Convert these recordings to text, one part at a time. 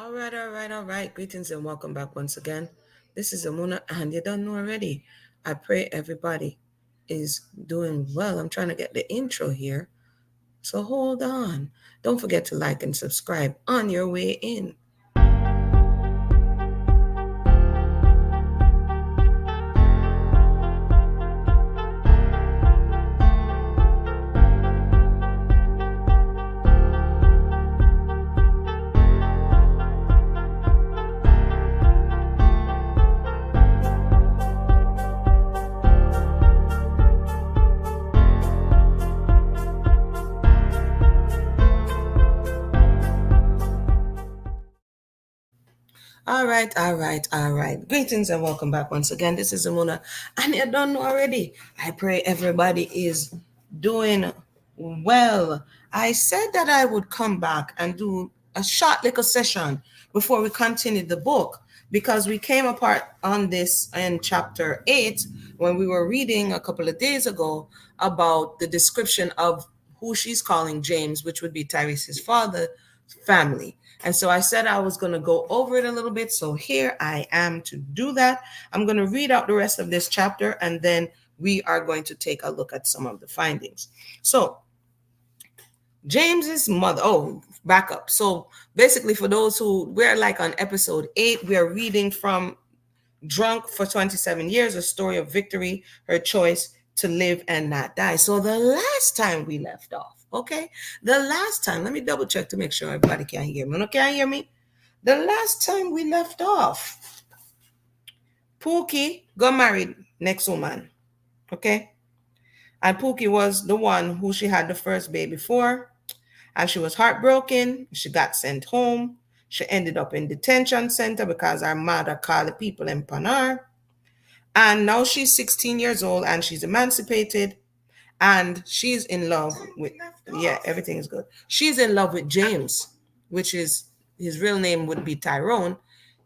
All right. Greetings and welcome back once again. This is Amuna, and you don't know already. I pray everybody is doing well. I'm trying to get the intro here, so hold on. Don't forget to like and subscribe on your way in. All right. Greetings and welcome back once again. This is Amuna, and you don't know already. I pray everybody is doing well. I said that I would come back and do a short little session before we continue the book because we came apart on this in chapter 8 when we were reading a couple of days ago about the description of who she's calling James, which would be Tyrese's father, family. And so I said I was going to go over it a little bit. So here I am to do that. I'm going to read out the rest of this chapter and then we are going to take a look at some of the findings. So James's mother, back up. So basically for those who, we're like on episode 8, we are reading from Drunk for 27 Years, a story of victory, her choice to live and not die. So the last time we left off, okay? The last time, let me double check to make sure everybody can hear me. No, can you hear me? The last time we left off, Pookie got married next woman, okay? And Pookie was the one who she had the first baby for. And she was heartbroken. She got sent home. She ended up in detention center because her mother called the people and pun her. And now she's 16 years old and she's emancipated and she's in love with, everything is good. She's in love with James, which is his real name would be Tyrone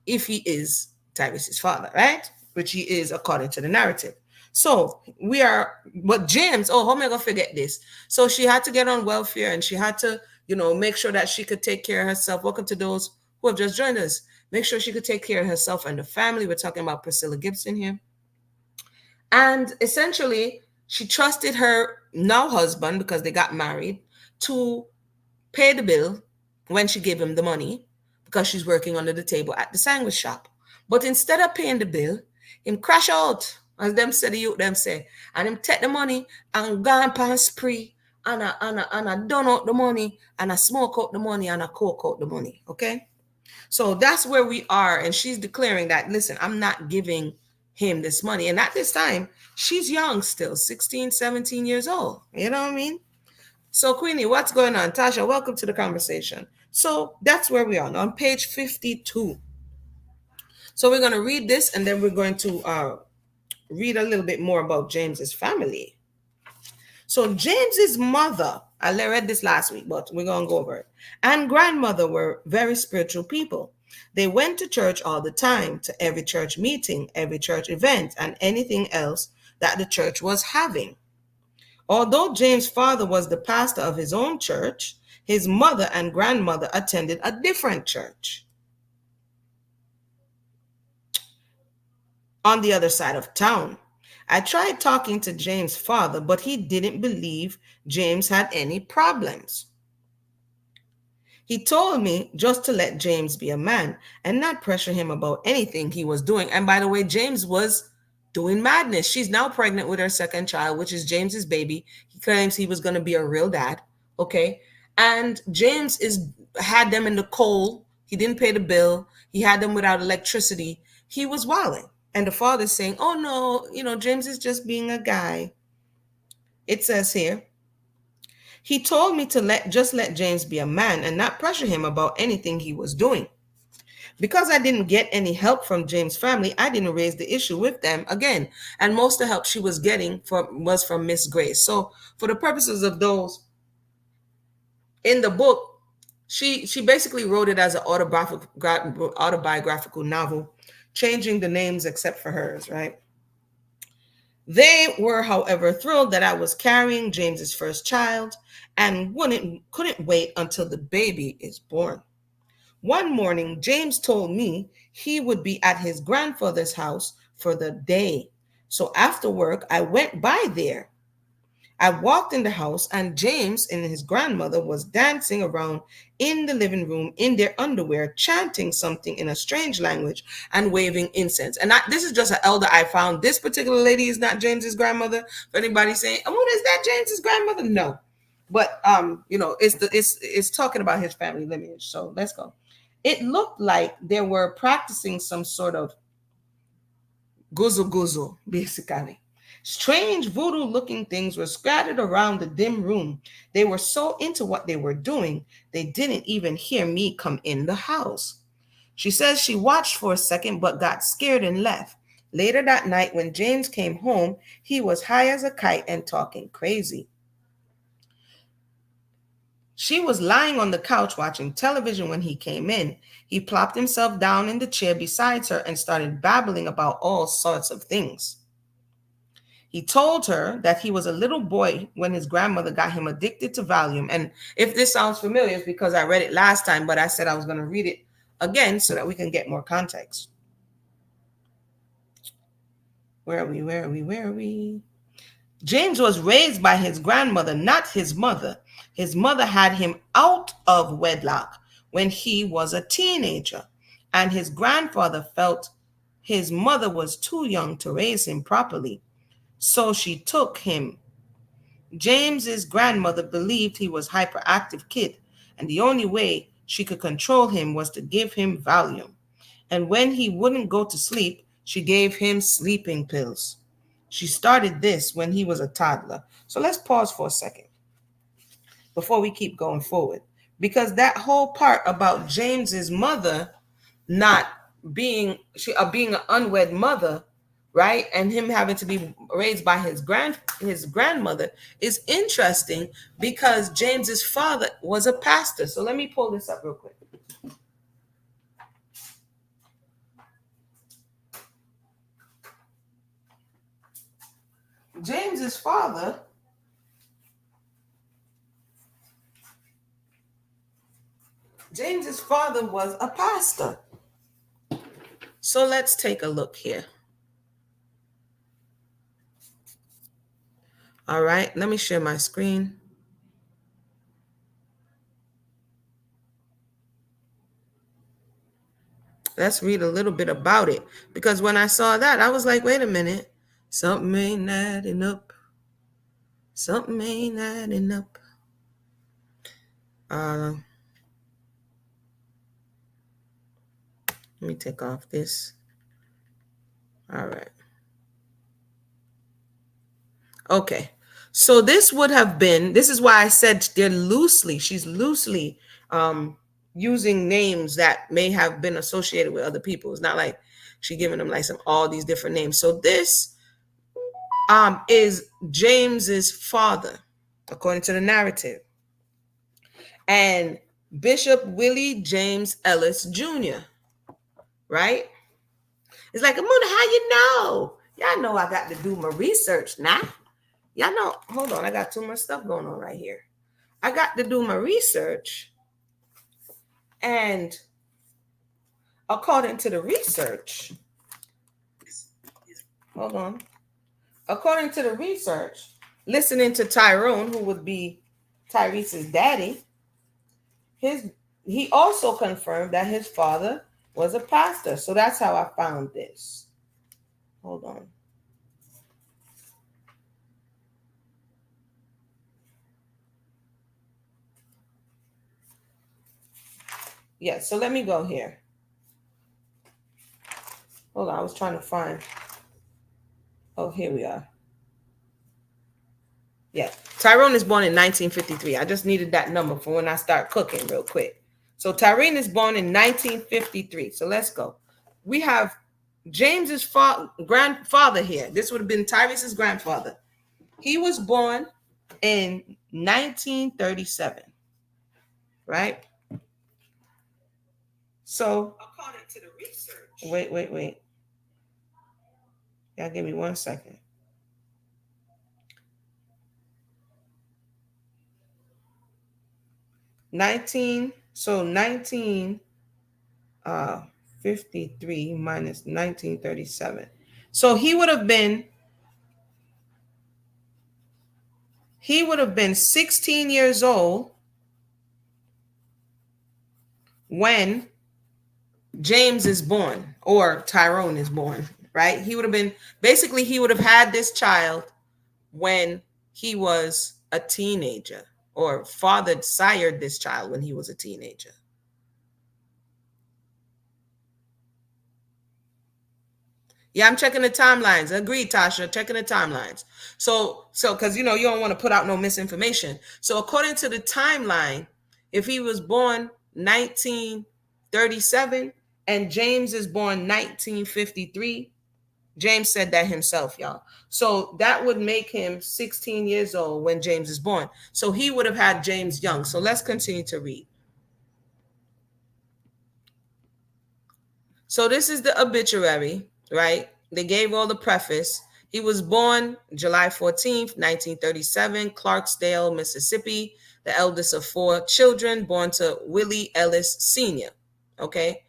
if he is Tyrese's father, right? Which he is according to the narrative. So but James, how am I going to forget this? So she had to get on welfare and she had to, make sure that she could take care of herself. Welcome to those who have just joined us. Make sure she could take care of herself and the family. We're talking about Priscilla Gibson here. And essentially, she trusted her now husband, because they got married, to pay the bill when she gave him the money, because she's working under the table at the sandwich shop. But instead of paying the bill, him crash out, as them say, the youth them say, and him take the money and go and spree, and I done out the money, and I smoke out the money, and I coke out the money, okay? So that's where we are, and she's declaring that, listen, I'm not giving him this money. And at this time, she's young still, 16, 17 years old. You know what I mean? So, Queenie, what's going on? Tasha, welcome to the conversation. So that's where we are now, on page 52. So we're going to read this, and then we're going to read a little bit more about James's family. So James's mother, I read this last week, but we're going to go over it, and grandmother were very spiritual people. They went to church all the time, to every church meeting, every church event, and anything else that the church was having. Although James' father was the pastor of his own church, his mother and grandmother attended a different church on the other side of town. I tried talking to James' father, but he didn't believe James had any problems. He told me just to let James be a man and not pressure him about anything he was doing. And by the way, James was doing madness. She's now pregnant with her second child, which is James's baby. He claims he was going to be a real dad. Okay. And James had them in the cold. He didn't pay the bill. He had them without electricity. He was wilding. And the father's saying, oh no, James is just being a guy. It says here, he told me to let James be a man and not pressure him about anything he was doing. Because I didn't get any help from James' family, I didn't raise the issue with them again. And most of the help she was getting was from Miss Grace. So for the purposes of those in the book, she basically wrote it as an autobiographical novel, changing the names except for hers, right? They were, however, thrilled that I was carrying James's first child and couldn't wait until the baby is born. One morning, James told me he would be at his grandfather's house for the day. So after work, I went by there. I walked in the house, and James and his grandmother was dancing around in the living room in their underwear, chanting something in a strange language and waving incense. And this is just an elder I found. This particular lady is not James's grandmother. For anybody saying, "Oh, is that James's grandmother?" No, but it's talking about his family lineage. So let's go. It looked like they were practicing some sort of guzu guzu, basically. Strange voodoo looking things were scattered around the dim room. They were so into what they were doing, they didn't even hear me come in the house. She says she watched for a second but got scared and left. Later that night, when James came home, he was high as a kite and talking crazy. She was lying on the couch watching television when he came in. He plopped himself down in the chair beside her and started babbling about all sorts of things. He told her that he was a little boy when his grandmother got him addicted to Valium. And if this sounds familiar, it's because I read it last time, but I said I was going to read it again so that we can get more context. Where are we? Where are we? Where are we? James was raised by his grandmother, not his mother. His mother had him out of wedlock when he was a teenager, and his grandfather felt his mother was too young to raise him properly. So she took him. James's grandmother believed he was a hyperactive kid, and the only way she could control him was to give him Valium. And when he wouldn't go to sleep, she gave him sleeping pills. She started this when he was a toddler. So let's pause for a second before we keep going forward. Because that whole part about James's mother not being an unwed mother, right? And him having to be raised by his grandmother is interesting because James's father was a pastor. So let me pull this up real quick. James's father James's father was a pastor. So let's take a look here. All right, let me share my screen. Let's read a little bit about it. Because when I saw that, I was like, wait a minute. Something ain't adding up. Something ain't adding up. Let me take off this. All right. Okay. So this is why I said she's loosely using names that may have been associated with other people. It's not like she giving them like all these different names. So this is James's father, according to the narrative. And Bishop Willie James Ellis Jr., right? It's like, Amuna, how you know? Y'all know I got to do my research now. Y'all know, hold on, I got too much stuff going on right here. I got to do my research. And according to the research, hold on. According to the research, listening to Tyrone, who would be Tyrese's daddy, he also confirmed that his father was a pastor. So that's how I found this. Hold on. Yeah, so let me go here. Hold on, I was trying to find. Oh, here we are. Yeah, Tyrone is born in 1953. I just needed that number for when I start cooking real quick. So Tyrone is born in 1953. So let's go. We have James's grandfather here. This would have been Tyrese's grandfather. He was born in 1937, right? So, according to the research. Wait. Y'all give me 1 second. 19. So 19. uh 53 minus 1937. So he would have been 16 years old when James is born or Tyrone is born, right? He would have had this child when he was a teenager, or fathered, sired this child when he was a teenager. Yeah, I'm checking the timelines. Agreed, Tasha. Checking the timelines. So, because you don't want to put out no misinformation. So, according to the timeline, if he was born 1937 and James is born 1953, James said that himself, y'all. So that would make him 16 years old when James is born. So he would have had James young. So let's continue to read. So this is the obituary, right? They gave all the preface. He was born July 14th, 1937, Clarksdale, Mississippi, the eldest of four children, born to Willie Ellis Sr. Okay.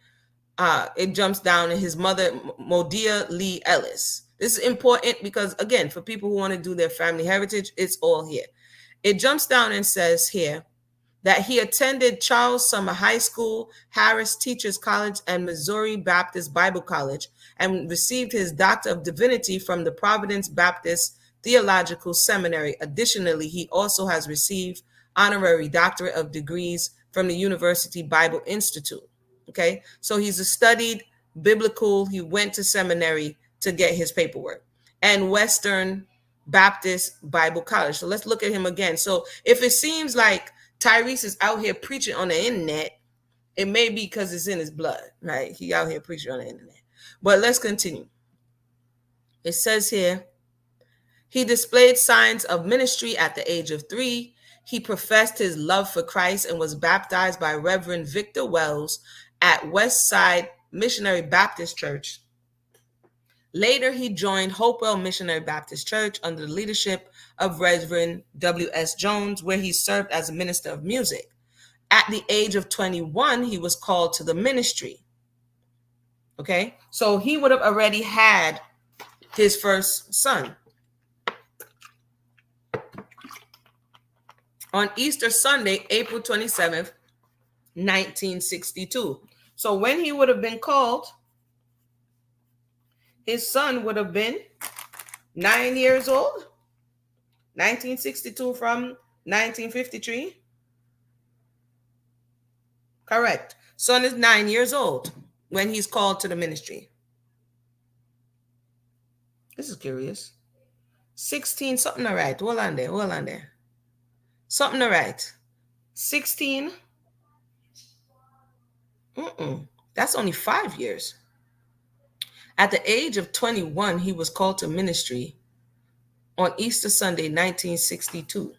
It jumps down to his mother, Modia Lee Ellis. This is important because, again, for people who want to do their family heritage, it's all here. It jumps down and says here that he attended Charles Summer High School, Harris Teachers College, and Missouri Baptist Bible College, and received his Doctor of Divinity from the Providence Baptist Theological Seminary. Additionally, he also has received honorary doctorate of degrees from the University Bible Institute. Okay, so he's a studied biblical, he went to seminary to get his paperwork, and Western Baptist Bible College. So let's look at him again. So if it seems like Tyrese is out here preaching on the internet, it may be because it's in his blood, right? He out here preaching on the internet. But let's continue. It says here, he displayed signs of ministry at the age of 3. He professed his love for Christ and was baptized by Reverend Victor Wells at West Side Missionary Baptist Church. Later, he joined Hopewell Missionary Baptist Church under the leadership of Reverend W.S. Jones, where he served as a minister of music. At the age of 21, he was called to the ministry. Okay, so he would have already had his first son. On Easter Sunday, April 27th, 1962. So when he would have been called, his son would have been 9 years old. 1962 from 1953. Correct. Son is 9 years old when he's called to the ministry. This is curious. 16, something all right. Hold on there. Something all right. 16. That's only 5 years. At the age of 21, he was called to ministry on Easter Sunday, 1962.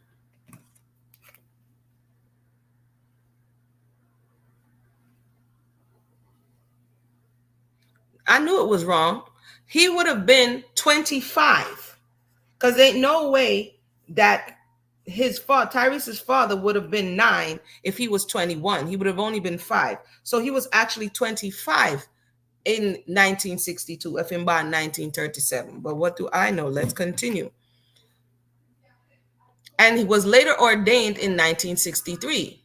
I knew it was wrong. He would have been 25, because ain't no way that his father, Tyrese's father, would have been 9 if he was 21. He would have only been 5. So he was actually 25 in 1962, if in by 1937. But what do I know? Let's continue. And he was later ordained in 1963.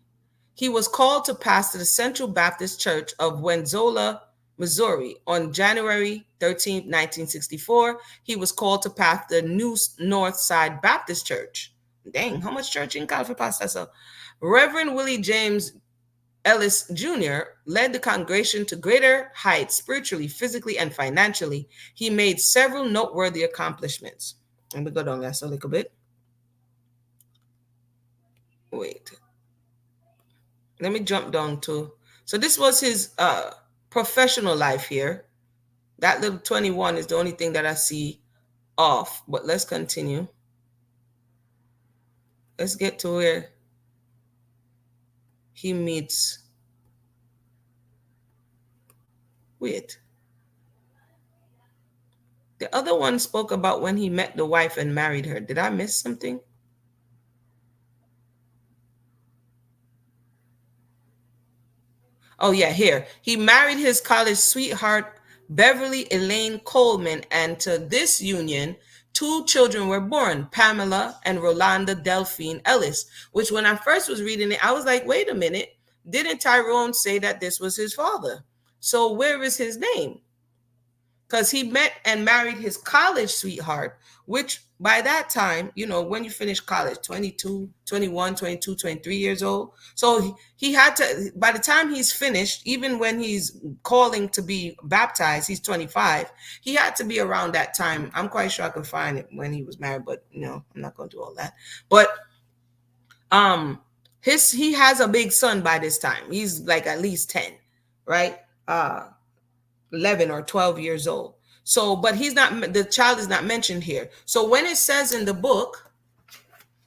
He was called to pastor the Central Baptist Church of Wenzola, Missouri. On January 13, 1964, he was called to pastor the New North Side Baptist Church. Dang, how much church in California pastor? So, Reverend Willie James Ellis Jr. led the congregation to greater heights spiritually, physically, and financially. He made several noteworthy accomplishments. Let me go down that a little bit. Wait. Let me jump down to. So this was his professional life here. That little 21 is the only thing that I see off. But let's continue. Let's get to where he meets. Wait. The other one spoke about when he met the wife and married her. Did I miss something? Oh, yeah, here. He married his college sweetheart, Beverly Elaine Coleman, and to this union, two children were born, Pamela and Rolanda Delphine Ellis, which when I first was reading it, I was like, wait a minute. Didn't Tyrone say that this was his father? So where is his name? Because he met and married his college sweetheart, which by that time, when you finish college, 22, 21, 22, 23 years old. So he had to, by the time he's finished, even when he's calling to be baptized, he's 25. He had to be around that time. I'm quite sure I can find it when he was married, but I'm not going to do all that. But he has a big son by this time. He's like at least 10, right? 11 or 12 years old. So, but the child is not mentioned here. So when it says in the book,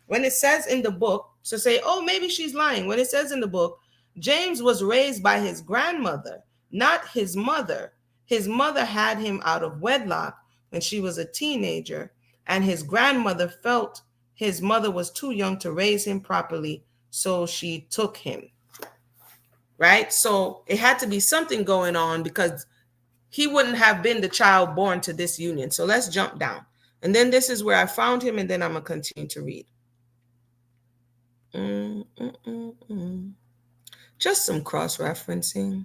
so say, oh, maybe she's lying. When it says in the book, James was raised by his grandmother, not his mother. His mother had him out of wedlock when she was a teenager, and his grandmother felt his mother was too young to raise him properly, so she took him. Right? So it had to be something going on because he wouldn't have been the child born to this union. So let's jump down. And then this is where I found him, and then I'm going to continue to read. Just some cross-referencing.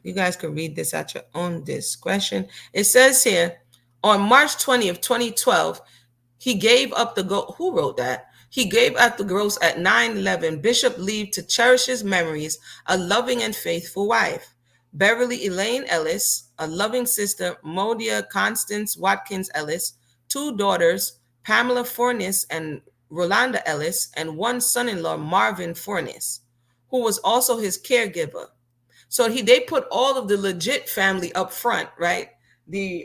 You guys can read this at your own discretion. It says here, on March 20th, 2012, he gave up the ghost. Who wrote that? He gave up the ghost at 9/11. Bishop leave to cherish his memories, a loving and faithful wife. Beverly Elaine Ellis, a loving sister, Modia Constance Watkins Ellis, two daughters, Pamela Fornes and Rolanda Ellis, and one son-in-law, Marvin Fornes, who was also his caregiver. So they put all of the legit family up front, right? The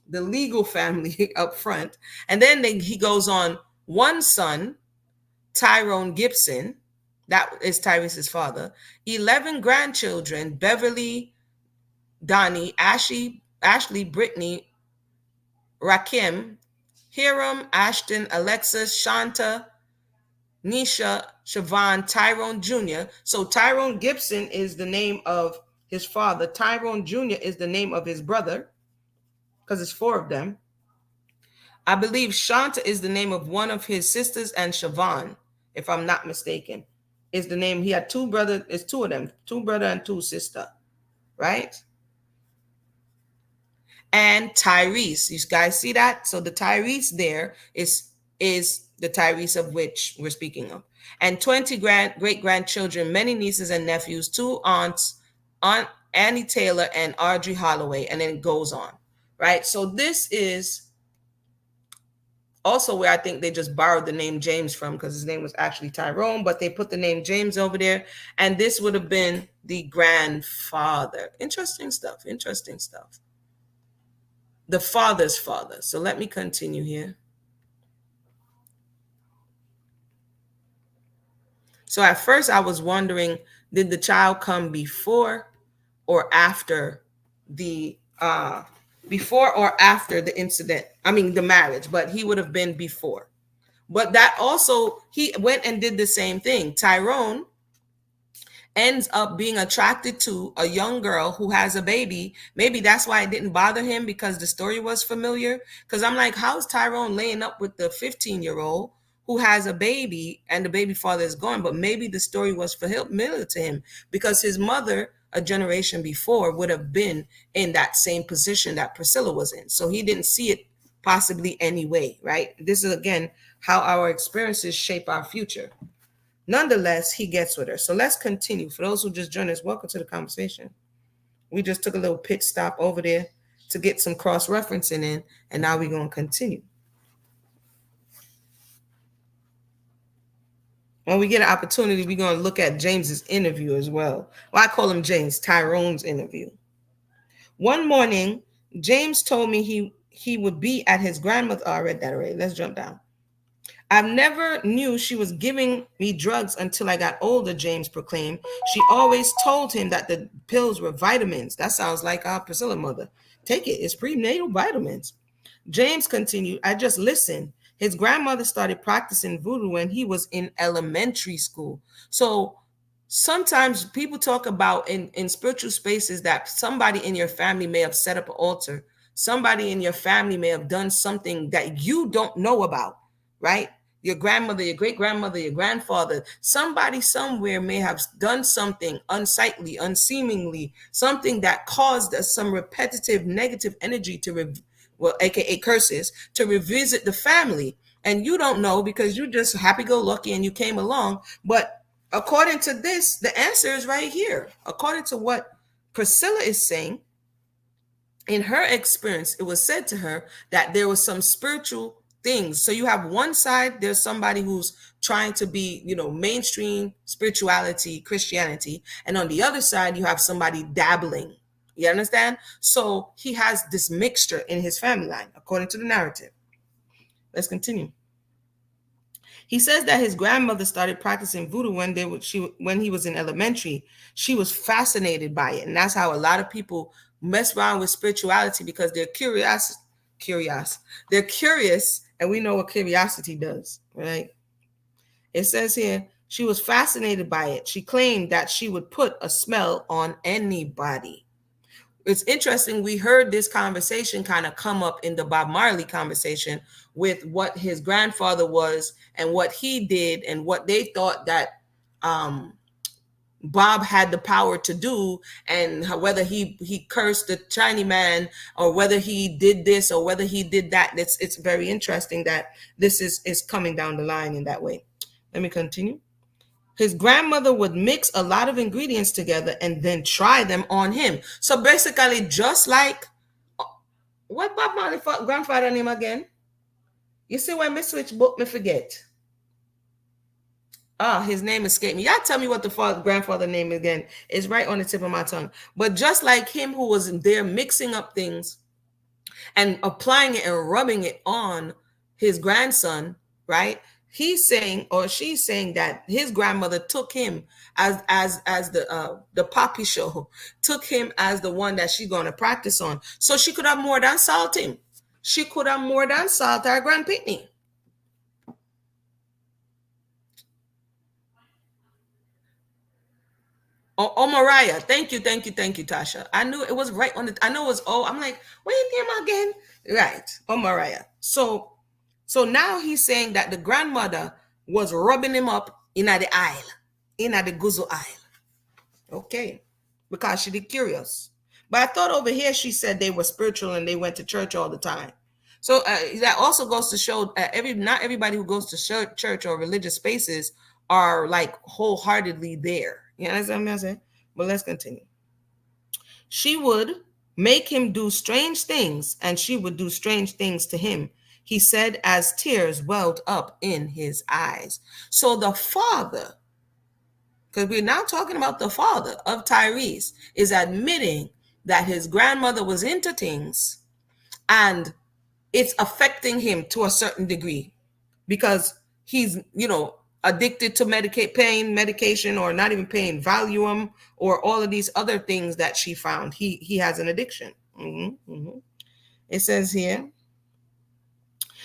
legal family up front. And then he goes on, one son, Tyrone Gibson, that is Tyrese's father, 11 grandchildren, Beverly, Donnie, Ashley, Brittany, Rakim, Hiram, Ashton, Alexis, Shanta, Nisha, Siobhan, Tyrone Jr. So Tyrone Gibson is the name of his father. Tyrone Jr. is the name of his brother, because it's 4 of them. I believe Shanta is the name of one of his sisters, and Siobhan, if I'm not mistaken, is the name. He had 2 brothers. It's 2 of them, 2 brother and 2 sister, right? And Tyrese, you guys see that? So the Tyrese there is the Tyrese of which we're speaking of. And 20 great-grandchildren, many nieces and nephews, 2 aunts, Aunt Annie Taylor and Audrey Holloway, and then it goes on, right? So this is also where I think they just borrowed the name James from, because his name was actually Tyrone, but they put the name James over there, and this would have been the grandfather. Interesting stuff. The father's father. So let me continue here. So at first I was wondering, did the child come before or after the incident? I mean, the marriage, but he would have been before. But that also, he went and did the same thing. Tyrone ends up being attracted to a young girl who has a baby. Maybe that's why it didn't bother him, because the story was familiar. Because I'm like, how's Tyrone laying up with the 15-year-old who has a baby and the baby father is gone? But maybe the story was familiar to him because his mother, a generation before, would have been in that same position that Priscilla was in. So he didn't see it possibly anyway, right? This is, again, how our experiences shape our future. Nonetheless, he gets with her. So let's continue. For those who just joined us, welcome to the conversation. We just took a little pit stop over there to get some cross-referencing in, and now we're going to continue. When we get an opportunity, we're going to look at James's interview as well. Well, I call him James, Tyrone's interview. One morning, James told me he would be at his grandmother. Oh, I read that already. Let's jump down. I never knew she was giving me drugs until I got older, James proclaimed. She always told him that the pills were vitamins. That sounds like our Priscilla mother. Take it. It's prenatal vitamins. James continued, I just listened. His grandmother started practicing voodoo when he was in elementary school. So Sometimes people talk about in spiritual spaces that somebody in your family may have set up an altar. Somebody in your family may have done something that you don't know about, right? Your grandmother, your great grandmother, your grandfather, somebody somewhere may have done something unsightly, unseemingly, something that caused us some repetitive negative energy to, well, aka curses, to revisit the family. And you don't know because you just happy go lucky and you came along. But according to this, the answer is right here. According to what Priscilla is saying, in her experience, it was said to her that there was some spiritual things. So you have one side, there's somebody who's trying to be, mainstream spirituality, Christianity. And on the other side, you have somebody dabbling. You understand? So he has this mixture in his family line, according to the narrative. Let's continue. He says that his grandmother started practicing voodoo when he was in elementary. She was fascinated by it, and that's how a lot of people mess around with spirituality because they're curious. They're curious, and we know what curiosity does, right? It says here she was fascinated by it. She claimed that she would put a smell on anybody. It's interesting. We heard this conversation kind of come up in the Bob Marley conversation with what his grandfather was and what he did and what they thought that um, Bob had the power to do, and whether he cursed the Chinese man or whether he did this or whether he did that. It's very interesting that this is coming down the line in that way. Let me continue. His grandmother would mix a lot of ingredients together and then try them on him. So basically, just like what Bob Marley grandfather name again? You see when me switch book, me forget. Ah, his name escaped me. Y'all tell me what the grandfather name again is right on the tip of my tongue. But just like him who was there mixing up things and applying it and rubbing it on his grandson, right? He's saying or she's saying that his grandmother took him as the poppy show, took him as the one that she's going to practice on. So she could have more than salt him. She could have more than salt her grand pitney. Oh, Mariah. Thank you, Tasha. I knew it was right on the. I know it was. Oh, I'm like, what your name again? Right. Oh, Mariah. So now he's saying that the grandmother was rubbing him up in the aisle, in the guzo aisle. Okay, because she did curious. But I thought over here she said they were spiritual and they went to church all the time. So that also goes to show not everybody who goes to church or religious spaces are like wholeheartedly there. You understand what I'm saying? But let's continue. She would make him do strange things, and she would do strange things to him, he said as tears welled up in his eyes. So the father, because we're now talking about the father of Tyrese, is admitting that his grandmother was into things and it's affecting him to a certain degree because he's, addicted to pain medication, or not even pain, Valium, or all of these other things that she found. He has an addiction. It says here,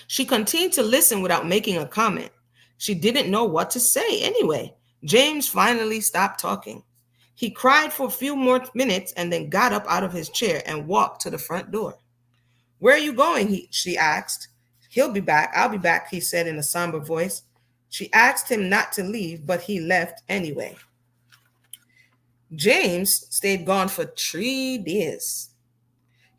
she continued to listen without making a comment. She didn't know what to say anyway. James finally stopped talking. He cried for a few more minutes and then got up out of his chair and walked to the front door. Where are you going? She asked. He'll be back. I'll be back, he said in a somber voice. She asked him not to leave, but he left anyway. James stayed gone for 3 days.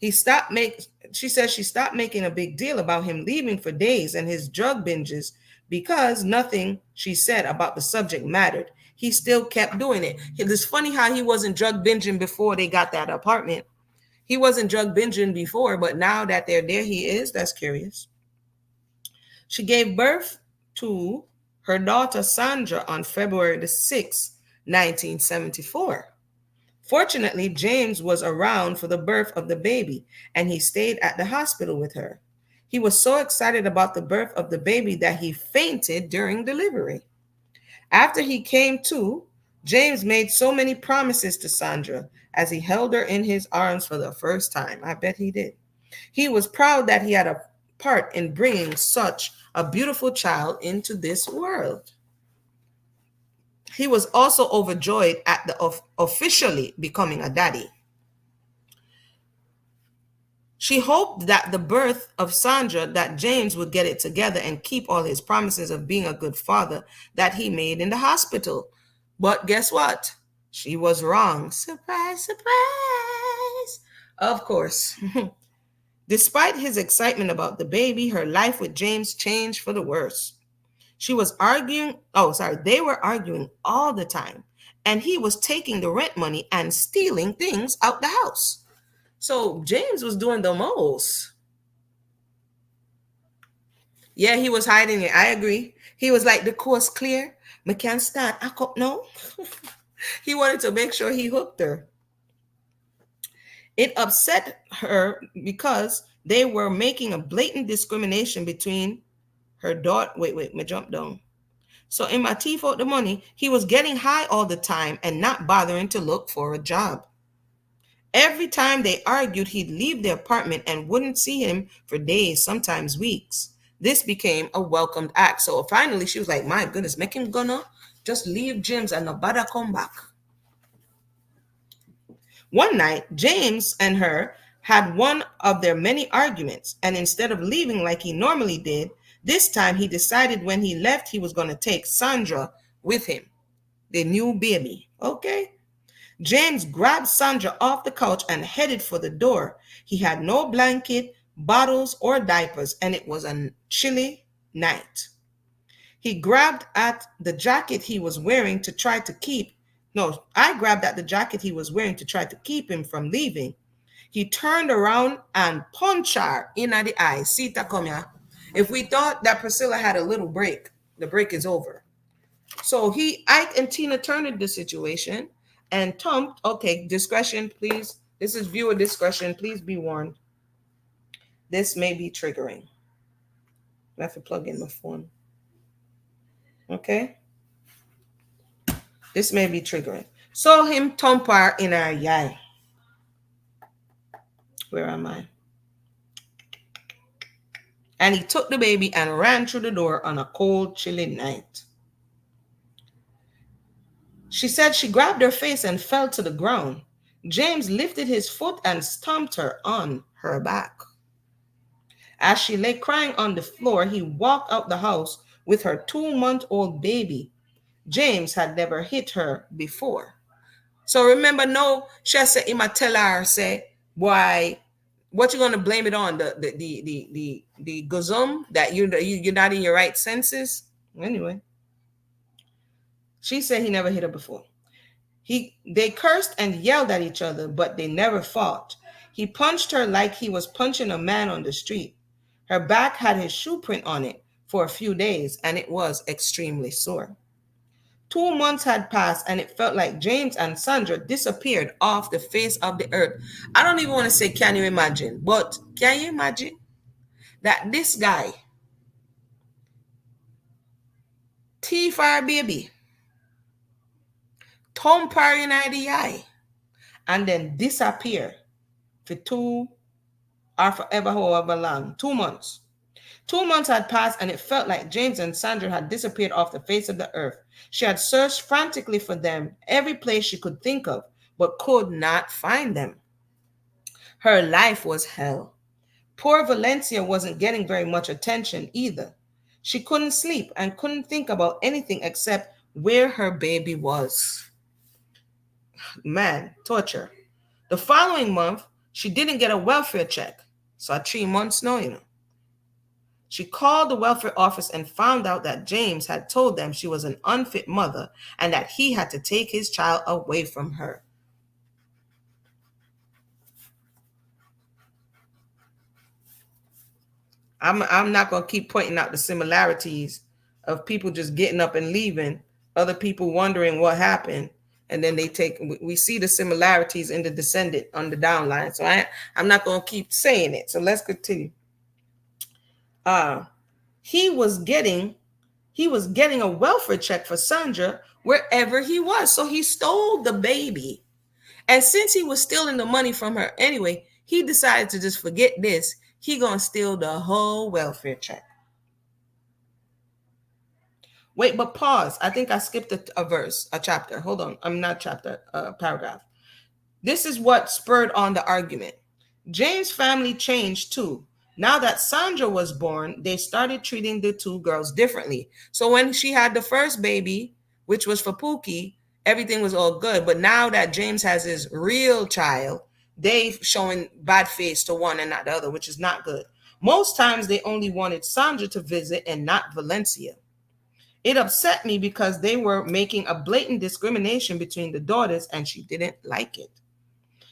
She says she stopped making a big deal about him leaving for days and his drug binges because nothing she said about the subject mattered. He still kept doing it. It's funny how he wasn't drug binging before they got that apartment. He wasn't drug binging before, but now that they're there, he is. That's curious. She gave birth to her daughter Sandra on February the 6th, 1974. Fortunately, James was around for the birth of the baby, and he stayed at the hospital with her. He was so excited about the birth of the baby that he fainted during delivery. After he came to, James made so many promises to Sandra as he held her in his arms for the first time. I bet he did. He was proud that he had a part in bringing such a beautiful child into this world. He was also overjoyed at the officially becoming a daddy. She hoped that the birth of Sandra that James would get it together and keep all his promises of being a good father that he made in the hospital. But guess what? She was wrong. Surprise, surprise. Of course. Despite his excitement about the baby, her life with James changed for the worse. She was arguing, oh, sorry, they were arguing all the time. And he was taking the rent money and stealing things out the house. So James was doing the most. Yeah, he was hiding it. I agree. He was like, the course clear. We can't start. I could no. He wanted to make sure he hooked her. It upset her because they were making a blatant discrimination between her daughter. Wait, me jump down. So in my teeth out the money, he was getting high all the time and not bothering to look for a job. Every time they argued, he'd leave the apartment and wouldn't see him for days, sometimes weeks. This became a welcomed act. So finally, she was like, my goodness, make him gonna just leave Jim's and nobody come back. One night, James and her had one of their many arguments, and instead of leaving like he normally did, this time he decided when he left he was going to take Sandra with him, the new baby. Okay? James grabbed Sandra off the couch and headed for the door. He had no blanket, bottles, or diapers, and it was a chilly night. He grabbed at the jacket he was wearing to try to keep. No, I grabbed at the jacket he was wearing to try to keep him from leaving. He turned around and punched her in the eye. Sita, come here. If we thought that Priscilla had a little break, the break is over. So Ike and Tina turned the situation and Tom, okay, discretion, please. This is viewer discretion. Please be warned. This may be triggering. I have to plug in my phone. Okay? This may be triggering. Saw him thump her in her eye. Where am I? And he took the baby and ran through the door on a cold, chilly night. She said she grabbed her face and fell to the ground. James lifted his foot and stomped her on her back. As she lay crying on the floor, he walked out the house with her 2-month-old baby. James had never hit her before. So remember, no, she said, I'ma tell her, say, why, what you gonna blame it on? The gazum that you're not in your right senses? Anyway. She said he never hit her before. They cursed and yelled at each other, but they never fought. He punched her like he was punching a man on the street. Her back had his shoe print on it for a few days, and it was extremely sore. 2 months had passed, and it felt like James and Sandra disappeared off the face of the earth. I don't even want to say, can you imagine? But can you imagine that this guy, T-Fire baby, thump her in the eye, and then disappear for 2 or forever, however long, 2 months. 2 months had passed, and it felt like James and Sandra had disappeared off the face of the earth. She had searched frantically for them every place she could think of, but could not find them. Her life was hell. Poor Valencia wasn't getting very much attention either. She couldn't sleep and couldn't think about anything except where her baby was. Man, torture. The following month, she didn't get a welfare check. So 3 months now, She called the welfare office and found out that James had told them she was an unfit mother and that he had to take his child away from her. I'm not going to keep pointing out the similarities of people just getting up and leaving, other people wondering what happened, and then we see the similarities in the descendant on the downline. So I'm not going to keep saying it. So let's continue. He was getting a welfare check for Sandra wherever he was. So he stole the baby. And since he was stealing the money from her anyway, he decided to just forget this. He gonna steal the whole welfare check. Wait, but pause. I think I skipped a verse, a chapter. Hold on. I'm not chapter, paragraph. This is what spurred on the argument. James' family changed too. Now that Sandra was born, they started treating the two girls differently. So when she had the first baby, which was for Pookie, everything was all good. But now that James has his real child, they showing bad face to one and not the other, which is not good. Most times they only wanted Sandra to visit and not Valencia. It upset me because they were making a blatant discrimination between the daughters and she didn't like it.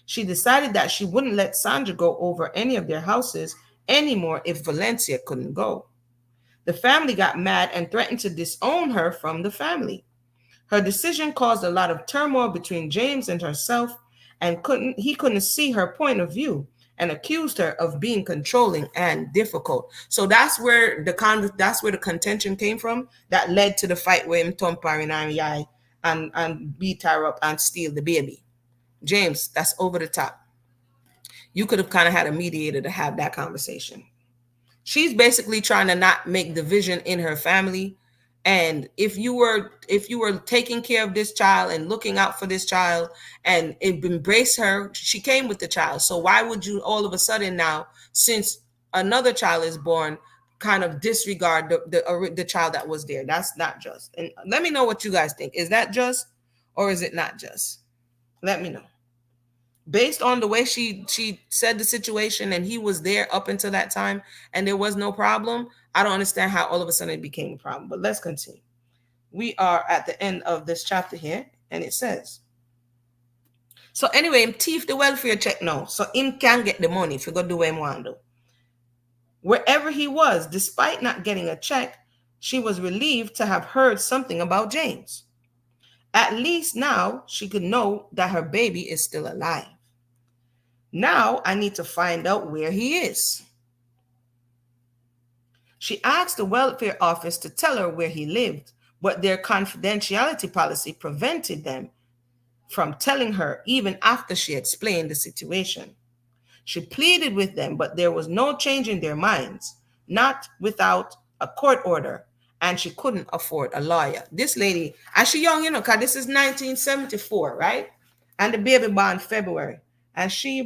She decided that she wouldn't let Sandra go over any of their houses anymore if Valencia couldn't go. The family got mad and threatened to disown her from the family. Her decision caused a lot of turmoil between James and herself, and he couldn't see her point of view and accused her of being controlling and difficult. So that's where the contention came from that led to the fight with him Tom Parry and Yai and beat her up and steal the baby. James, that's over the top. You could have kind of had a mediator to have that conversation. She's basically trying to not make division in her family. And if you were taking care of this child and looking out for this child and embrace her, she came with the child. So why would you all of a sudden now, since another child is born, kind of disregard the child that was there? That's not just. And let me know what you guys think. Is that just or is it not just? Let me know. Based on the way she said the situation and he was there up until that time and there was no problem, I don't understand how all of a sudden it became a problem. But let's continue. We are at the end of this chapter here, and it says, so anyway, him thief the welfare check now, so him can get the money if he go do what him want to do. Wherever he was, despite not getting a check, she was relieved to have heard something about James. At least now she could know that her baby is still alive. Now I need to find out where he is. She asked the welfare office to tell her where he lived, but their confidentiality policy prevented them from telling her even after she explained the situation. She pleaded with them, but there was no change in their minds, not without a court order, and she couldn't afford a lawyer. This lady, and she young, because this is 1974, right? And the baby born February. And she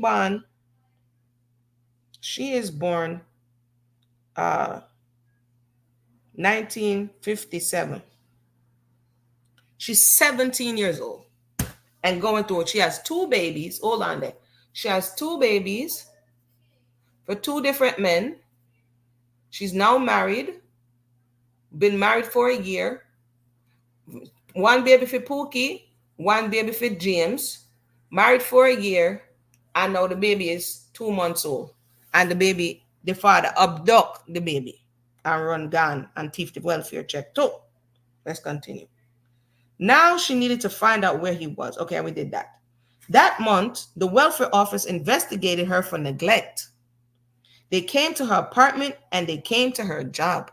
is born 1957. She's 17 years old and going through it. She has two babies. Hold on there. She has two babies for two different men. She's now married, been married for a year. One baby for Pookie, one baby for James, married for a year, and now the baby is 2 months old. And the father abduct the baby and run gun and thief the welfare check too. Let's continue. Now she needed to find out where he was. Okay, we did that. That month, the welfare office investigated her for neglect. They came to her apartment and they came to her job.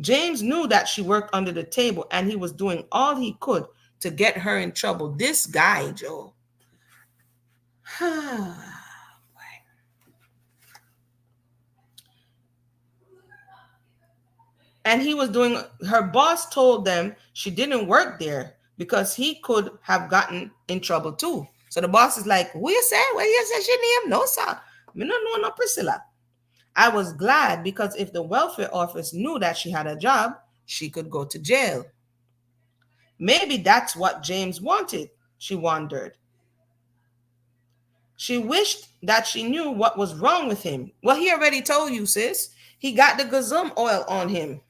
James knew that she worked under the table and he was doing all he could to get her in trouble. This guy, Joe. And he was doing, her boss told them she didn't work there because he could have gotten in trouble too. So the boss is like, who you say? Well, you say she name? No, sir. Me don't know no Priscilla. I was glad because if the welfare office knew that she had a job, she could go to jail. Maybe that's what James wanted, she wondered. She wished that she knew what was wrong with him. Well, he already told you, sis. He got the gazum oil on him.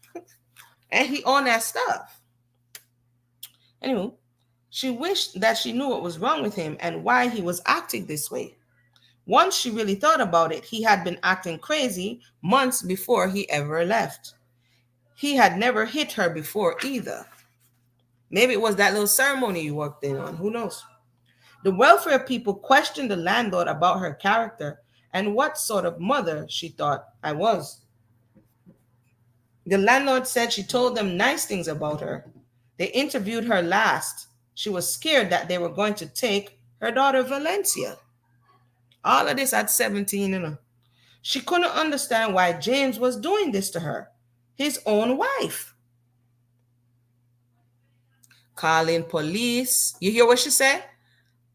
And he on that stuff. Anyway, she wished that she knew what was wrong with him and why he was acting this way. Once she really thought about it, he had been acting crazy months before he ever left. He had never hit her before either. Maybe it was that little ceremony you worked in on. Who knows? The welfare people questioned the landlord about her character and what sort of mother she thought I was. The landlord said she told them nice things about her. They interviewed her last. She was scared that they were going to take her daughter Valencia. All of this at 17. She couldn't understand why James was doing this to her, his own wife. calling police. You hear what she said?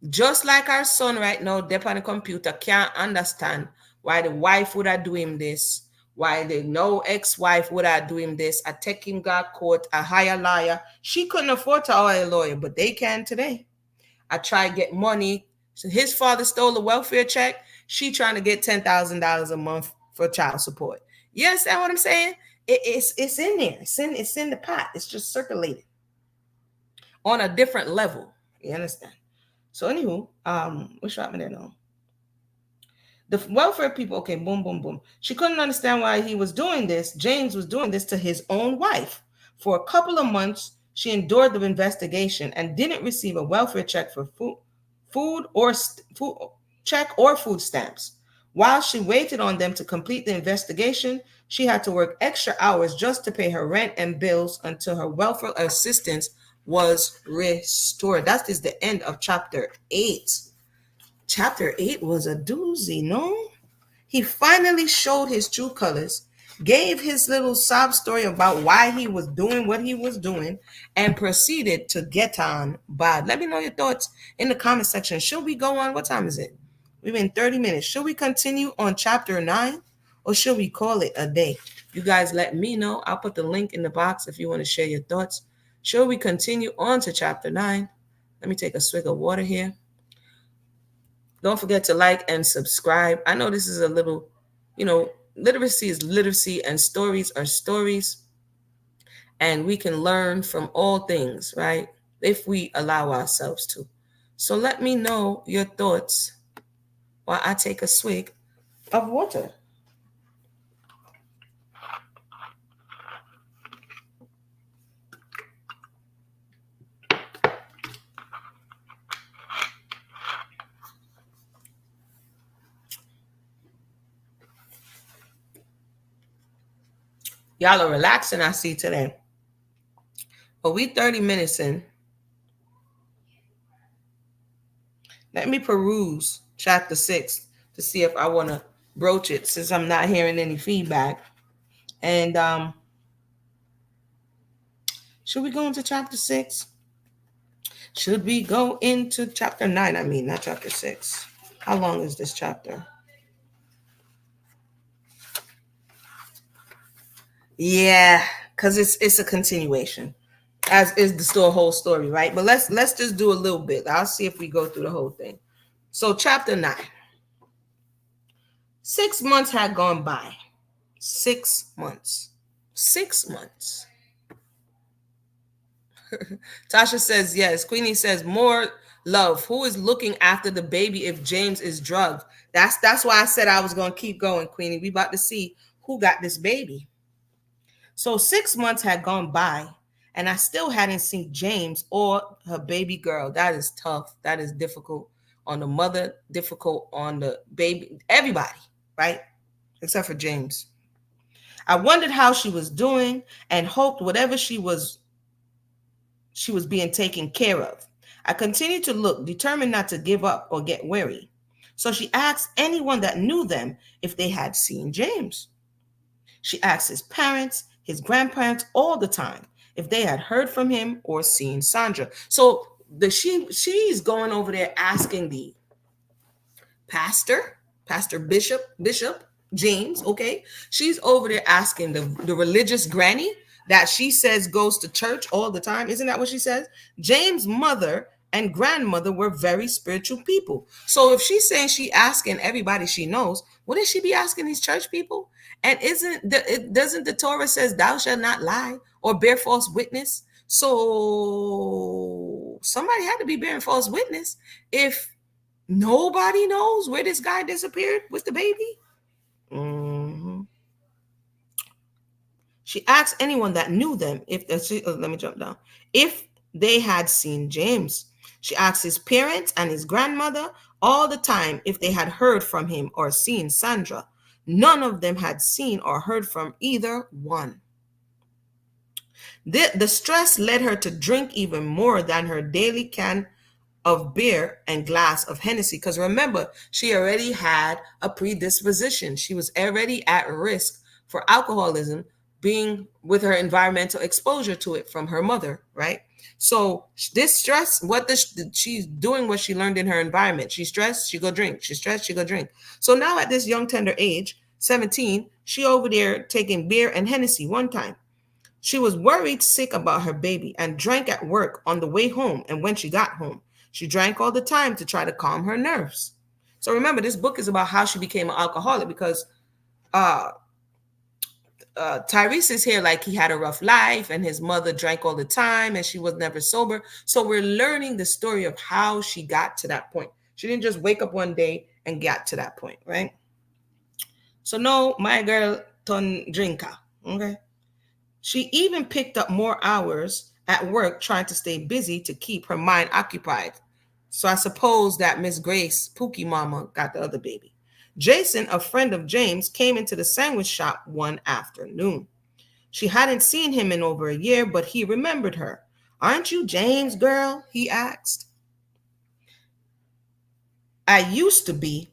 Just like our son right now, dep on the computer, can't understand why the wife would have do him this, why the no ex-wife would have do him this, a take him got court, a hire lawyer. She couldn't afford to hire a lawyer, but they can today. I try to get money. So his father stole a welfare check. She trying to get $10,000 a month for child support. You understand what I'm saying? It's in there. It's in the pot. It's just circulating on a different level. You understand? So anywho, what's happening there now? The welfare people, okay, boom, boom, boom. She couldn't understand why he was doing this. James was doing this to his own wife. For a couple of months, she endured the investigation and didn't receive a welfare check for food check or food stamps. While she waited on them to complete the investigation, she had to work extra hours just to pay her rent and bills until her welfare assistance was restored. That is the end of chapter 8. Chapter 8 was a doozy, no? He finally showed his true colors, gave his little sob story about why he was doing what he was doing, and proceeded to get on bad. Let me know your thoughts in the comment section. Should we go on? What time is it? We've been 30 minutes. Should we continue on chapter 9 or should we call it a day? You guys let me know. I'll put the link in the box if you want to share your thoughts. Should we continue on to chapter 9? Let me take a swig of water here. Don't forget to like and subscribe. I know this is a little, literacy is literacy and stories are stories. And we can learn from all things, right? If we allow ourselves to. So let me know your thoughts while I take a swig of water. Y'all are relaxing, I see today. But we 30 minutes in. Let me peruse chapter 6 to see if I want to broach it since I'm not hearing any feedback. And should we go into chapter 6? Should we go into chapter 9? I mean, not chapter 6. How long is this chapter? Yeah, because it's a continuation, as is the whole story, right? But let's just do a little bit. I'll see if we go through the whole thing. So chapter 9. 6 months had gone by. 6 months. 6 months. Tasha says yes. Queenie says more love. Who is looking after the baby if James is drugged? That's why I said I was going to keep going, Queenie. We about to see who got this baby. So 6 months had gone by, and I still hadn't seen James or her baby girl. That is tough. That is difficult on the mother, difficult on the baby, everybody, right? Except for James. I wondered how she was doing and hoped whatever she was being taken care of. I continued to look, determined not to give up or get weary. So she asked anyone that knew them if they had seen James. She asked his parents, his grandparents all the time if they had heard from him or seen Sandra. So she's going over there asking the pastor, Bishop James, okay? She's over there asking the religious granny that she says goes to church all the time. Isn't that what she says? James' mother and grandmother were very spiritual people. So if she's saying she asking everybody she knows, wouldn't she be asking these church people? And doesn't the Torah says thou shalt not lie or bear false witness? So somebody had to be bearing false witness if nobody knows where this guy disappeared with the baby. Mm-hmm. She asked anyone that knew them let me jump down. If they had seen James. She asked his parents and his grandmother all the time if they had heard from him or seen Sandra. None of them had seen or heard from either one. The stress led her to drink even more than her daily can of beer and glass of Hennessy. Because remember, she already had a predisposition. She was already at risk for alcoholism, being with her environmental exposure to it from her mother, right? So this stress, she's doing what she learned in her environment. She's stressed, she go drink. She's stressed, she go drink. So now at this young tender age, 17, she over there taking beer and Hennessy one time. She was worried sick about her baby and drank at work on the way home and when she got home. She drank all the time to try to calm her nerves. So remember, this book is about how she became an alcoholic because uh, Tyrese is here like he had a rough life and his mother drank all the time and she was never sober. So we're learning the story of how she got to that point. She didn't just wake up one day and got to that point, right? So no, my girl turned drinker. Okay. She even picked up more hours at work trying to stay busy to keep her mind occupied. So I suppose that Miss Grace, Pookie Mama, got the other baby. Jason, a friend of James, came into the sandwich shop one afternoon. She hadn't seen him in over a year, but he remembered her. Aren't you James, girl? He asked. I used to be,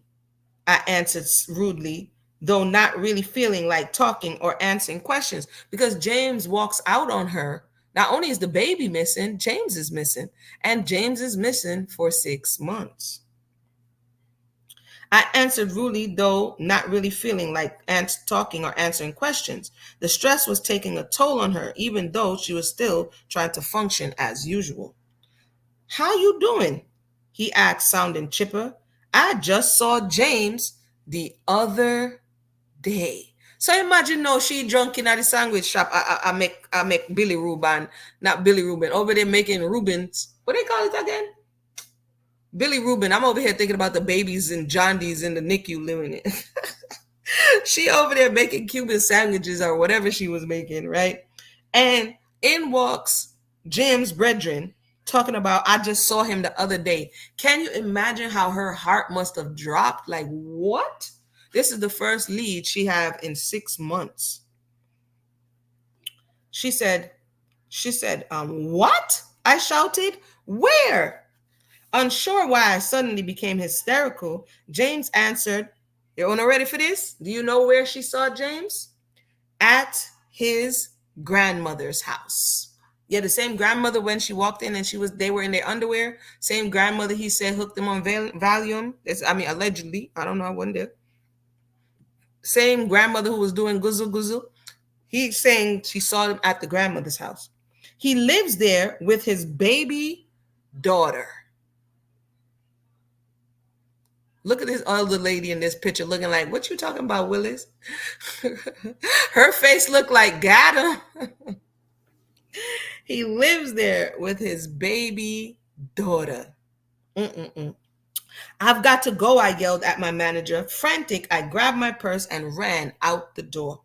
I answered rudely, though not really feeling like talking or answering questions because James walks out on her. Not only is the baby missing, James is missing, and James is missing for 6 months. I answered rudely, though not really feeling like talking or answering questions. The stress was taking a toll on her, even though she was still trying to function as usual. How you doing? He asked, sounding chipper. I just saw James the other day. So imagine now she drunk in at the sandwich shop. I make Billy Reuben, not Billy Reuben, over there making Reubens. What they call it again? Billy Reuben. I'm over here thinking about the babies and John D's in the NICU living it. She over there making Cuban sandwiches or whatever she was making, right? And in walks Jim's brethren talking about, I just saw him the other day. Can you imagine how her heart must have dropped? Like, what? This is the first lead she have in 6 months. She said, what? I shouted. Where? Unsure why I suddenly became hysterical, James answered, you all ready for this? Do you know where she saw James? At his grandmother's house. Yeah, the same grandmother when she walked in and they were in their underwear. Same grandmother he said hooked them on Valium. Allegedly. I don't know, I wasn't there. Same grandmother who was doing guzzle guzzle. He's saying she saw them at the grandmother's house. He lives there with his baby daughter. Look at this other lady in this picture looking like, what you talking about, Willis? Her face looked like got him. He lives there with his baby daughter. Mm-mm-mm. I've got to go, I yelled at my manager. Frantic, I grabbed my purse and ran out the door.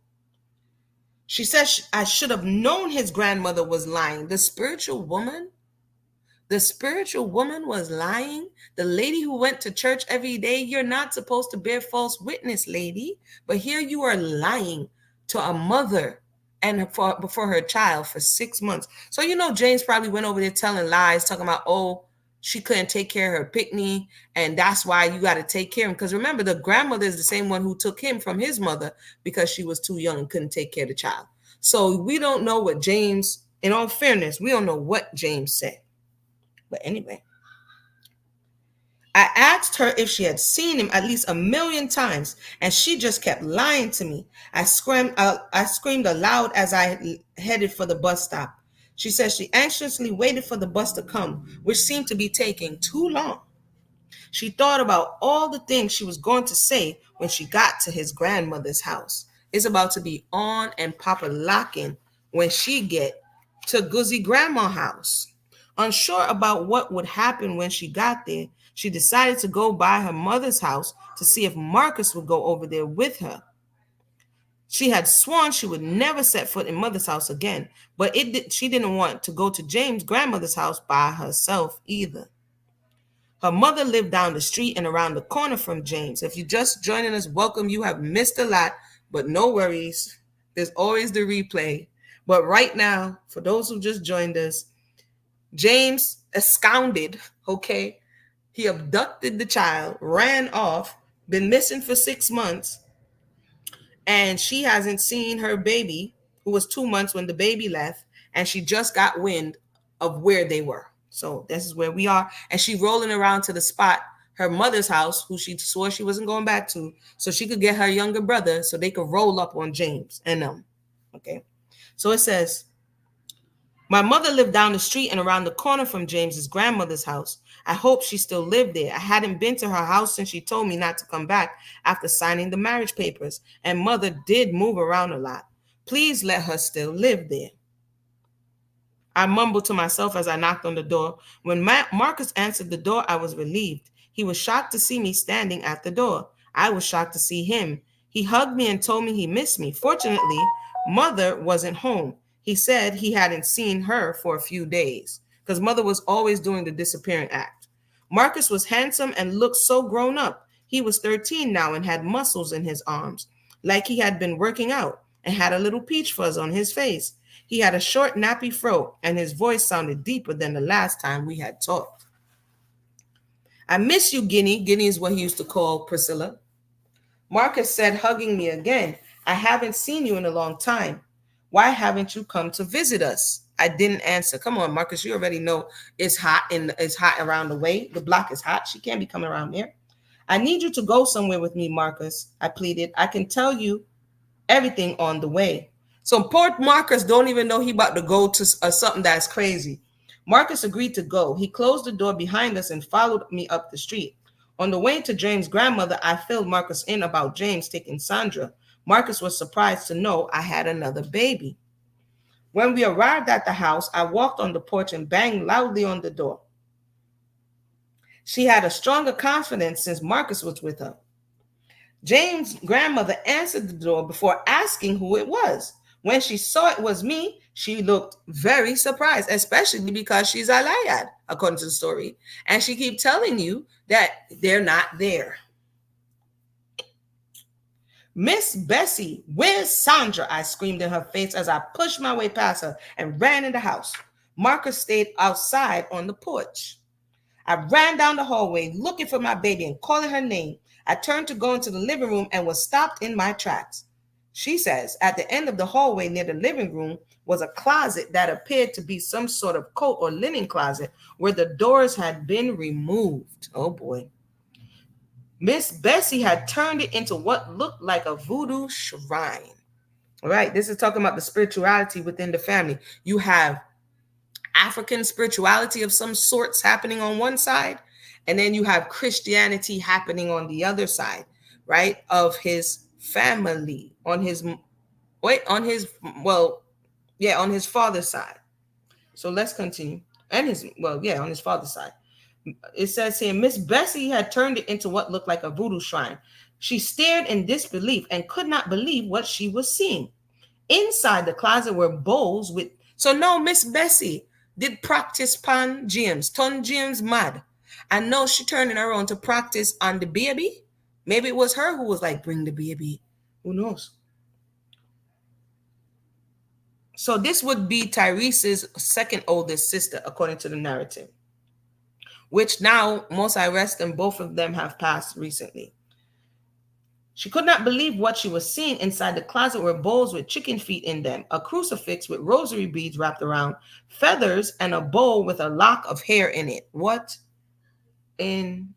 She said I should have known his grandmother was lying. The spiritual woman was lying. The lady who went to church every day, you're not supposed to bear false witness, lady. But here you are lying to a mother and for her child for 6 months. So, James probably went over there telling lies, talking about, oh, she couldn't take care of her picnic, and that's why you got to take care of him. Because remember, the grandmother is the same one who took him from his mother because she was too young and couldn't take care of the child. So we don't know what James, in all fairness, we don't know what James said. But anyway, I asked her if she had seen him at least 1,000,000 times, and she just kept lying to me. I screamed aloud as I headed for the bus stop. She said she anxiously waited for the bus to come, which seemed to be taking too long. She thought about all the things she was going to say when she got to his grandmother's house. It's about to be on and Papa locking when she get to Guzzy Grandma's house. Unsure about what would happen when she got there, she decided to go by her mother's house to see if Marcus would go over there with her. She had sworn she would never set foot in mother's house again, but she didn't want to go to James' grandmother's house by herself either. Her mother lived down the street and around the corner from James. If you're just joining us, welcome. You have missed a lot, but no worries. There's always the replay. But right now, for those who just joined us, James absconded, okay? He abducted the child, ran off, been missing for 6 months, and she hasn't seen her baby, who was 2 months when the baby left, and she just got wind of where they were. So this is where we are. And she rolling around to the spot, her mother's house, who she swore she wasn't going back to, so she could get her younger brother so they could roll up on James and them. Okay. So it says, my mother lived down the street and around the corner from James's grandmother's house. I hope she still lived there. I hadn't been to her house since she told me not to come back after signing the marriage papers, and mother did move around a lot. Please let her still live there. I mumbled to myself as I knocked on the door. When Marcus answered the door, I was relieved. He was shocked to see me standing at the door. I was shocked to see him. He hugged me and told me he missed me. Fortunately, mother wasn't home. He said he hadn't seen her for a few days because mother was always doing the disappearing act. Marcus was handsome and looked so grown up. He was 13 now and had muscles in his arms, like he had been working out, and had a little peach fuzz on his face. He had a short, nappy fro, and his voice sounded deeper than the last time we had talked. I miss you, Guinea. Guinea is what he used to call Priscilla. Marcus said, hugging me again. I haven't seen you in a long time. Why haven't you come to visit us? I didn't answer. Come on, Marcus, you already know it's hot and it's hot around the way. The block is hot. She can't be coming around there. I need you to go somewhere with me, Marcus, I pleaded. I can tell you everything on the way. So poor Marcus don't even know he about to go to something that's crazy. Marcus agreed to go. He closed the door behind us and followed me up the street. On the way to James' grandmother, I filled Marcus in about James taking Sandra. Marcus was surprised to know I had another baby. When we arrived at the house, I walked on the porch and banged loudly on the door. She had a stronger confidence since Marcus was with her. James' grandmother answered the door before asking who it was. When she saw it was me, she looked very surprised, especially because she's Alayad, according to the story. And she keeps telling you that they're not there. Miss Bessie, where's Sandra? I screamed in her face as I pushed my way past her and ran in the house. Marcus stayed outside on the porch. I ran down the hallway looking for my baby and calling her name. I turned to go into the living room and was stopped in my tracks. She says at the end of the hallway near the living room was a closet that appeared to be some sort of coat or linen closet where the doors had been removed. Oh boy. Miss Bessie had turned it into what looked like a voodoo shrine. All right, this is talking about the spirituality within the family. You have African spirituality of some sorts happening on one side, and then you have Christianity happening on the other side, right? Of his family, on his father's side. So let's continue. On his father's side. It says here, Miss Bessie had turned it into what looked like a voodoo shrine. She stared in disbelief and could not believe what she was seeing. Inside the closet were bowls with... So no, Miss Bessie did practice pan James, turn James mad. I know she turned it around to practice on the baby. Maybe it was her who was like, bring the baby. Who knows? So this would be Tyrese's second oldest sister, according to the narrative, which now most I rest and both of them have passed recently. She could not believe what she was seeing. Inside the closet were bowls with chicken feet in them, a crucifix with rosary beads wrapped around, feathers, and a bowl with a lock of hair in it. What in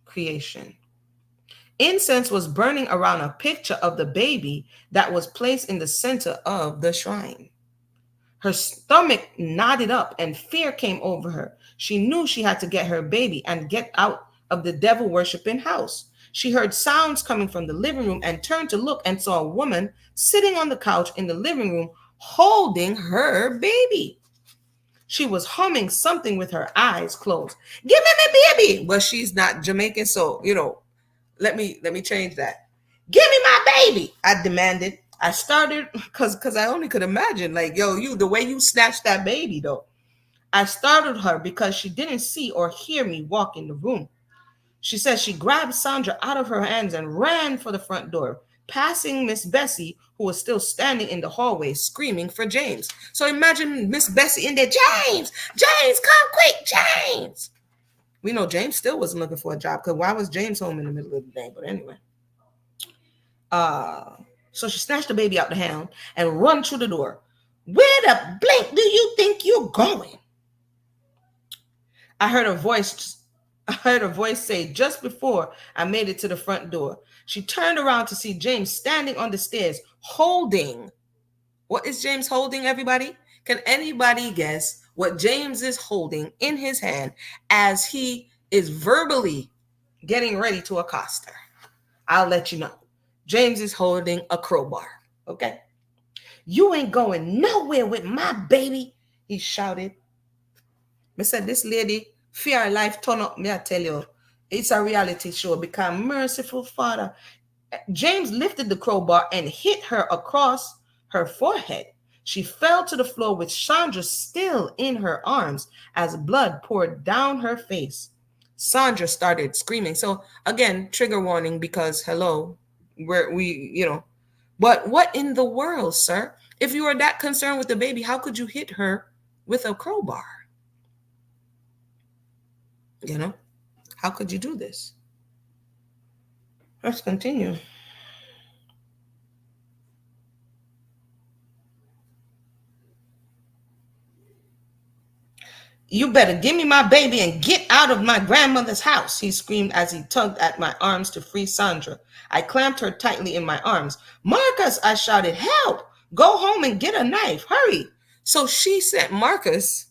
creation? Incense was burning around a picture of the baby that was placed in the center of the shrine. Her stomach knotted up and fear came over her. She knew she had to get her baby and get out of the devil-worshipping house. She heard sounds coming from the living room and turned to look and saw a woman sitting on the couch in the living room holding her baby. She was humming something with her eyes closed. Give me my baby. Well, she's not Jamaican, so, let me change that. Give me my baby, I demanded. I started, because I only could imagine, the way you snatched that baby, though. I startled her because she didn't see or hear me walk in the room. She said she grabbed Sandra out of her hands and ran for the front door, passing Miss Bessie, who was still standing in the hallway screaming for James. So imagine Miss Bessie in there, James, come quick, James. We know James still wasn't looking for a job, because why was James home in the middle of the day? But anyway. So she snatched the baby out the hand and run through the door. Where the blink do you think you're going? I heard a voice. I heard a voice say just before I made it to the front door. She turned around to see James standing on the stairs, holding. What is James holding, everybody? Can anybody guess what James is holding in his hand as he is verbally getting ready to accost her? I'll let you know. James is holding a crowbar. Okay. You ain't going nowhere with my baby, he shouted. I said, this lady, fear her life turn up, me I tell you. It's a reality show. Become merciful father. James lifted the crowbar and hit her across her forehead. She fell to the floor with Sandra still in her arms as blood poured down her face. Sandra started screaming. So again, trigger warning because hello, but what in the world, sir? If you are that concerned with the baby, how could you hit her with a crowbar? You know, how could you do this? Let's continue. You better give me my baby and get out of my grandmother's house, he screamed as he tugged at my arms to free Sandra. I clamped her tightly in my arms. Marcus, I shouted, help! Go home and get a knife. Hurry. So she sent Marcus.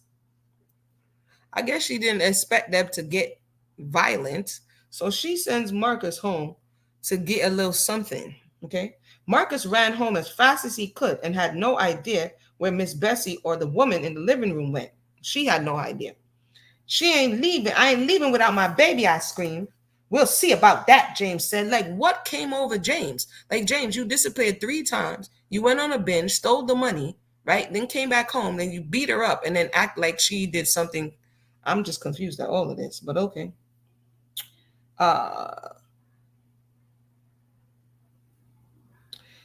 I guess she didn't expect them to get violent. So she sends Marcus home to get a little something. Okay. Marcus ran home as fast as he could and had no idea where Miss Bessie or the woman in the living room went. She had no idea. She ain't leaving. I ain't leaving without my baby, I screamed. We'll see about that, James said. Like, what came over James? Like, James, you disappeared 3 times. You went on a binge, stole the money, right? Then came back home. Then you beat her up and then act like she did something. I'm just confused at all of this, but okay. Uh,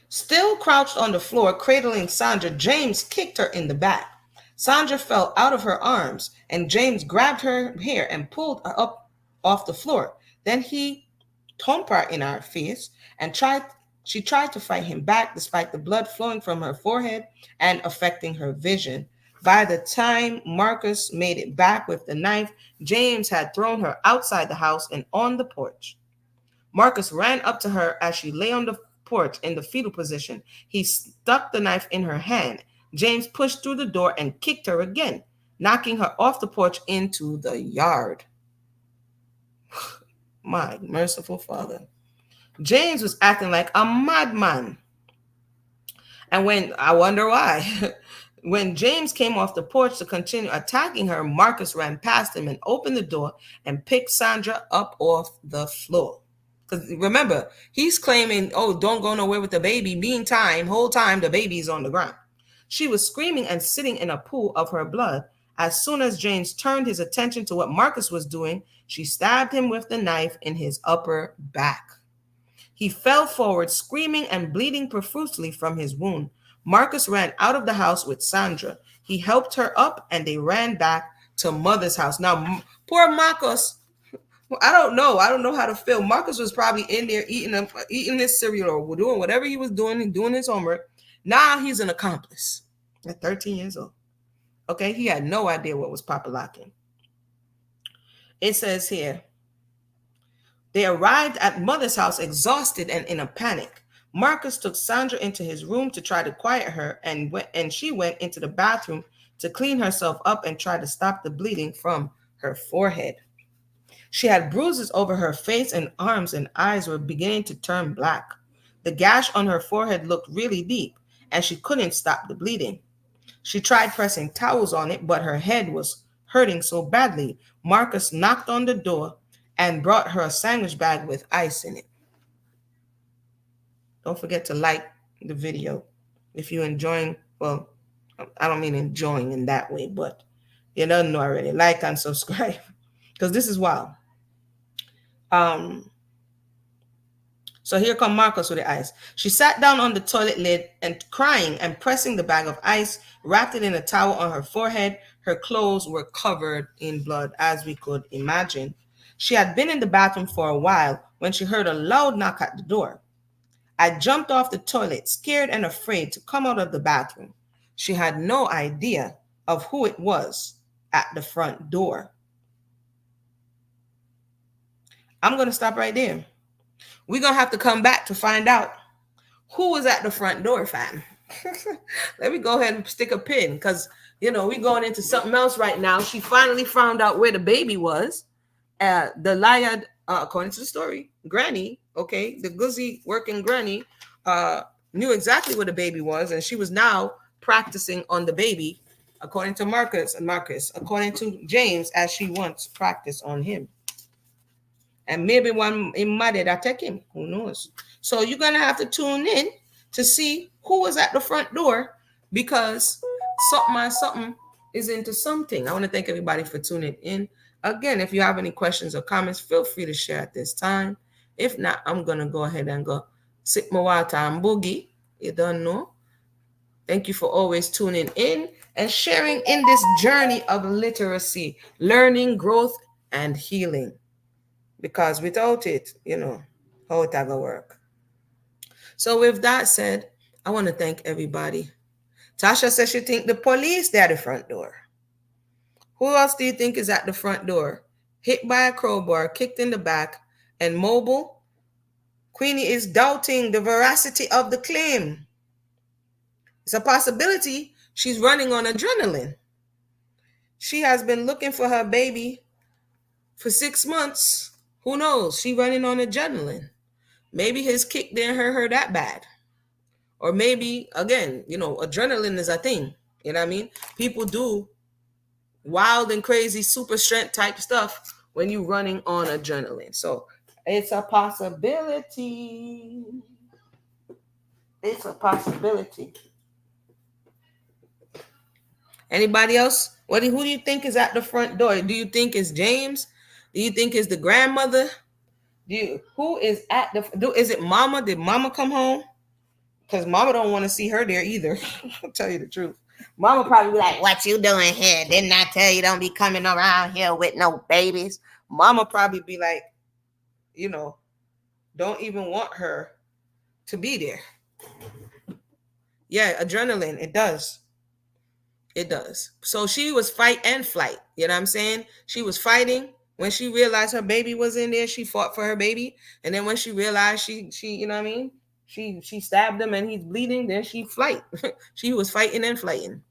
Still crouched on the floor, cradling Sandra, James kicked her in the back. Sandra fell out of her arms, and James grabbed her hair and pulled her up off the floor. Then he thumped her in her face and she tried to fight him back despite the blood flowing from her forehead and affecting her vision. By the time Marcus made it back with the knife, James had thrown her outside the house and on the porch. Marcus ran up to her as she lay on the porch in the fetal position. He stuck the knife in her hand. James pushed through the door and kicked her again, knocking her off the porch into the yard. My merciful father. James was acting like a madman. And when I wonder why, when James came off the porch to continue attacking her, Marcus ran past him and opened the door and picked Sandra up off the floor. Because remember, he's claiming, oh, don't go nowhere with the baby. Meantime, whole time the baby's on the ground. She was screaming and sitting in a pool of her blood. As soon as James turned his attention to what Marcus was doing, she stabbed him with the knife in his upper back. He fell forward, screaming and bleeding profusely from his wound. Marcus ran out of the house with Sandra. He helped her up and they ran back to mother's house. Now, poor Marcus, I don't know. I don't know how to feel. Marcus was probably in there eating his cereal or doing whatever he was doing and doing his homework. Now he's an accomplice at 13 years old. Okay, he had no idea what was Papa locking. It says here, they arrived at mother's house exhausted and in a panic. Marcus took Sandra into his room to try to quiet her, and she went into the bathroom to clean herself up and try to stop the bleeding from her forehead. She had bruises over her face and arms, and eyes were beginning to turn black. The gash on her forehead looked really deep, and she couldn't stop the bleeding. She tried pressing towels on it, but her head was hurting so badly. Marcus knocked on the door and brought her a sandwich bag with ice in it. Don't forget to like the video if you're enjoying. Well, I don't mean enjoying in that way, but you don't know already. Like and subscribe because this is wild. So here come Marcus with the ice. She sat down on the toilet lid and crying and pressing the bag of ice, wrapped it in a towel on her forehead. Her clothes were covered in blood, as we could imagine. She had been in the bathroom for a while when she heard a loud knock at the door. I jumped off the toilet, scared and afraid to come out of the bathroom. She had no idea of who it was at the front door. I'm going to stop right there. We're going to have to come back to find out who was at the front door, fam. Let me go ahead and stick a pin because, we're going into something else right now. She finally found out where the baby was. The Layad, according to the story, Granny, okay, the Guzzi working Granny, knew exactly where the baby was, and she was now practicing on the baby, according to Marcus, according to James, as she once practiced on him. And maybe one in Muddy that take him. Who knows? So you're gonna have to tune in to see who was at the front door because something is into something. I want to thank everybody for tuning in. Again, if you have any questions or comments, feel free to share at this time. If not, I'm gonna go ahead and go sip my water and boogie. You don't know. Thank you for always tuning in and sharing in this journey of literacy, learning, growth, and healing. Because without it, how it ever work. So with that said, I want to thank everybody. Tasha says she think the police, they're at the front door. Who else do you think is at the front door? Hit by a crowbar, kicked in the back, and mobile? Queenie is doubting the veracity of the claim. It's a possibility she's running on adrenaline. She has been looking for her baby for 6 months. Who knows? She running on adrenaline. Maybe his kick didn't hurt her that bad. Or maybe, again, adrenaline is a thing. You know what I mean? People do wild and crazy super strength type stuff when you're running on adrenaline. So it's a possibility. It's a possibility. Anybody else? Who do you think is at the front door? Do you think it's James? Do you think it's the grandmother? Who is at is it mama? Did mama come home? Because mama don't want to see her there either. I'll tell you the truth. Mama probably be like, what you doing here? Didn't I tell you don't be coming around here with no babies? Mama probably be like, don't even want her to be there. Yeah, adrenaline, it does. It does. So she was fight and flight. You know what I'm saying? She was fighting. When she realized her baby was in there, she fought for her baby. And then when she realized she you know what I mean? She stabbed him and he's bleeding, then she flight. She was fighting and flighting.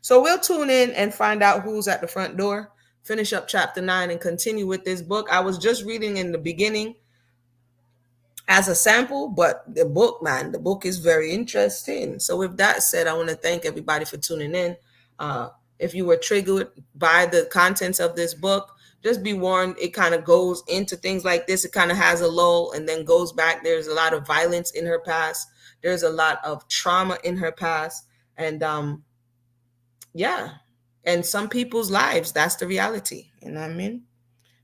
So we'll tune in and find out who's at the front door, finish up chapter 9 and continue with this book. I was just reading in the beginning as a sample, but the book is very interesting. So with that said, I want to thank everybody for tuning in. If you were triggered by the contents of this book, just be warned, it kind of goes into things like this. It kind of has a lull and then goes back. There's a lot of violence in her past. There's a lot of trauma in her past. And yeah, and some people's lives, that's the reality. You know what I mean?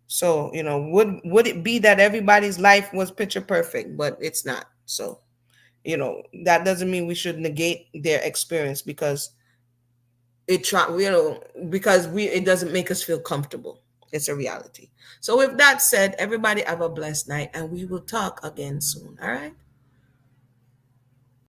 So, would it be that everybody's life was picture perfect, but it's not. So, that doesn't mean we should negate their experience because it doesn't make us feel comfortable. It's a reality. So with that said, everybody have a blessed night and we will talk again soon. All right.